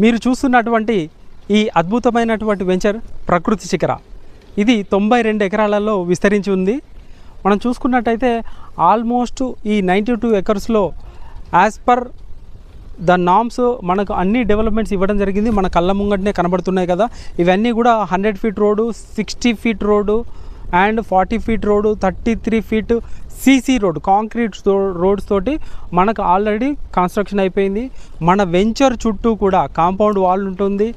మీరు చూస్తున్నటువంటి ఈ అద్భుతమైనటువంటి వెంచర్ ప్రకృతి శిఖర ఇది 92 ఎకరాలలో విస్తరించి ఉంది. మనం చూసుకున్నట్టయితే ఆల్మోస్ట్ ఈ 92 ఎకర్స్లో యాజ్ పర్ ద నామ్స్ మనకు అన్ని డెవలప్మెంట్స్ ఇవ్వడం జరిగింది. మన కళ్ళ ముంగటనే కనబడుతున్నాయి కదా, ఇవన్నీ కూడా 100 feet road, 60 feet road and 40 feet road, 33 feet CC road, concrete roads తోటి మనకు ఆల్రెడీ కన్స్ట్రక్షన్ అయిపోయింది. మన వెంచర్ చుట్టూ కూడా కాంపౌండ్ వాల్ ఉంటుంది,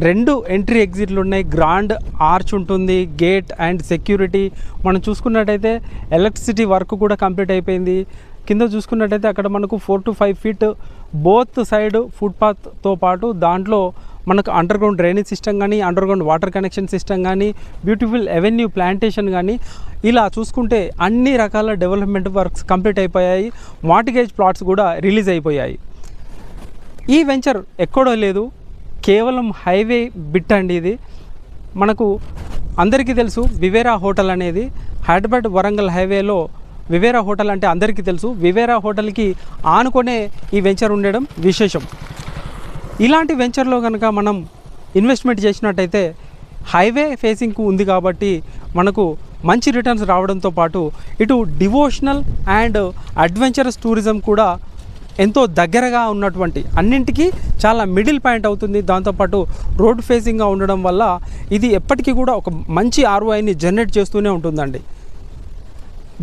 2 ఎంట్రీ ఎగ్జిట్లు ఉన్నాయి, గ్రాండ్ ఆర్చ్ ఉంటుంది, గేట్ అండ్ సెక్యూరిటీ. మనం చూసుకున్నట్టయితే ఎలక్ట్రిసిటీ వర్క్ కూడా కంప్లీట్ అయిపోయింది. కింద చూసుకున్నట్టయితే అక్కడ మనకు 4 to 5 ఫీట్ బోత్ సైడ్ ఫుట్పాత్తో పాటు దాంట్లో మనకు అండర్గ్రౌండ్ డ్రైనేజ్ సిస్టమ్ కానీ, అండర్గ్రౌండ్ వాటర్ కనెక్షన్ సిస్టమ్ కానీ, బ్యూటిఫుల్ అవెన్యూ ప్లాంటేషన్ కానీ, ఇలా చూసుకుంటే అన్ని రకాల డెవలప్మెంట్ వర్క్స్ కంప్లీట్ అయిపోయాయి. మార్టిగేజ్ ప్లాట్స్ కూడా రిలీజ్ అయిపోయాయి. ఈ వెంచర్ ఎక్కడో లేదు, కేవలం హైవే బిట్ అండి. ఇది మనకు అందరికీ తెలుసు వివేరా హోటల్ అనేది హైదరాబాద్ వరంగల్ హైవేలో వివేరా హోటల్ అంటే అందరికీ తెలుసు. వివేరా హోటల్కి ఆనుకొనే ఈ వెంచర్ ఉండడం విశేషం. ఇలాంటి వెంచర్లో కనుక మనం ఇన్వెస్ట్మెంట్ చేసినట్టయితే హైవే ఫేసింగ్కు ఉంది కాబట్టి మనకు మంచి రిటర్న్స్ రావడంతో పాటు ఇటు డివోషనల్ అండ్ అడ్వెంచరస్ టూరిజం కూడా ఎంతో దగ్గరగా ఉన్నటువంటి అన్నింటికీ చాలా మిడిల్ పాయింట్ అవుతుంది. దాంతోపాటు రోడ్ ఫేసింగ్గా ఉండడం వల్ల ఇది ఎప్పటికీ కూడా ఒక మంచి ROIని జనరేట్ చేస్తూనే ఉంటుందండి.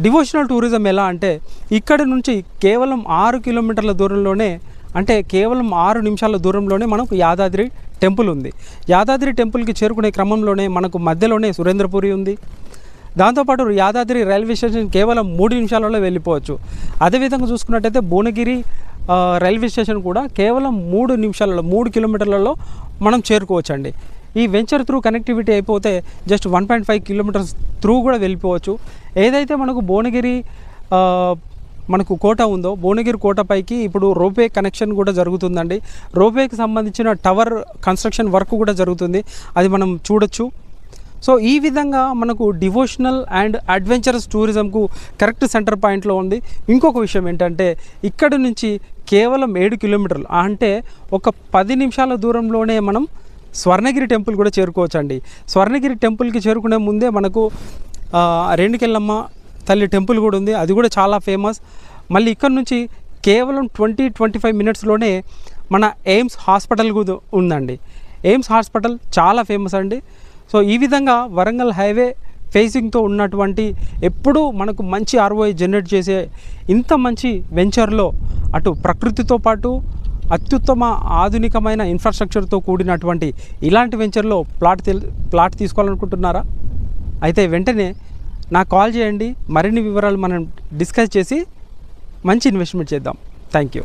డివోషనల్ టూరిజం ఎలా అంటే ఇక్కడ నుంచి కేవలం 6 కిలోమీటర్ల దూరంలోనే, అంటే కేవలం 6 నిమిషాల దూరంలోనే మనకు యాదాద్రి టెంపుల్ ఉంది. యాదాద్రి టెంపుల్కి చేరుకునే క్రమంలోనే మనకు మధ్యలోనే సురేంద్రపురి ఉంది. దాంతోపాటు యాదాద్రి రైల్వే స్టేషన్ కేవలం 3 నిమిషాలలో వెళ్ళిపోవచ్చు. అదేవిధంగా చూసుకున్నట్టయితే భువనగిరి రైల్వే స్టేషన్ కూడా కేవలం 3 నిమిషాలలో 3 కిలోమీటర్లలో మనం చేరుకోవచ్చండి. ఈ వెంచర్ త్రూ కనెక్టివిటీ అయిపోతే జస్ట్ 1.5 కిలోమీటర్స్ త్రూ కూడా వెళ్ళిపోవచ్చు. ఏదైతే మనకు భువనగిరి మనకు కోట ఉందో, భువనగిరి కోటపైకి ఇప్పుడు రోప్వే కనెక్షన్ కూడా జరుగుతుందండి. రోప్వేకి సంబంధించిన టవర్ కన్స్ట్రక్షన్ వర్క్ కూడా జరుగుతుంది, అది మనం చూడొచ్చు. సో ఈ విధంగా మనకు డివోషనల్ అండ్ అడ్వెంచరస్ టూరిజంకు కరెక్ట్ సెంటర్ పాయింట్లో ఉంది. ఇంకొక విషయం ఏంటంటే ఇక్కడ నుంచి కేవలం 7 కిలోమీటర్లు అంటే ఒక 10 నిమిషాల దూరంలోనే మనం స్వర్ణగిరి టెంపుల్ కూడా చేరుకోవచ్చండి. స్వర్ణగిరి టెంపుల్కి చేరుకునే ముందే మనకు రేణుకెళ్ళమ్మ తల్లి టెంపుల్ కూడా ఉంది, అది కూడా చాలా ఫేమస్. మళ్ళీ ఇక్కడ నుంచి కేవలం 20-25 మినిట్స్లోనే మన ఎయిమ్స్ హాస్పిటల్ కూడా ఉందండి. ఎయిమ్స్ హాస్పిటల్ చాలా ఫేమస్ అండి. సో ఈ విధంగా వరంగల్ హైవే ఫేసింగ్తో ఉన్నటువంటి ఎప్పుడూ మనకు మంచి ROI జనరేట్ చేసే ఇంత మంచి వెంచర్లో అటు ప్రకృతితో పాటు అత్యుత్తమ ఆధునికమైన ఇన్ఫ్రాస్ట్రక్చర్తో కూడినటువంటి ఇలాంటి వెంచర్లో ప్లాట్ తీసుకోవాలనుకుంటున్నారా? అయితే వెంటనే నాకు కాల్ చేయండి, మరిన్ని వివరాలు మనం డిస్కస్ చేసి మంచి ఇన్వెస్ట్మెంట్ చేద్దాం. Thank you.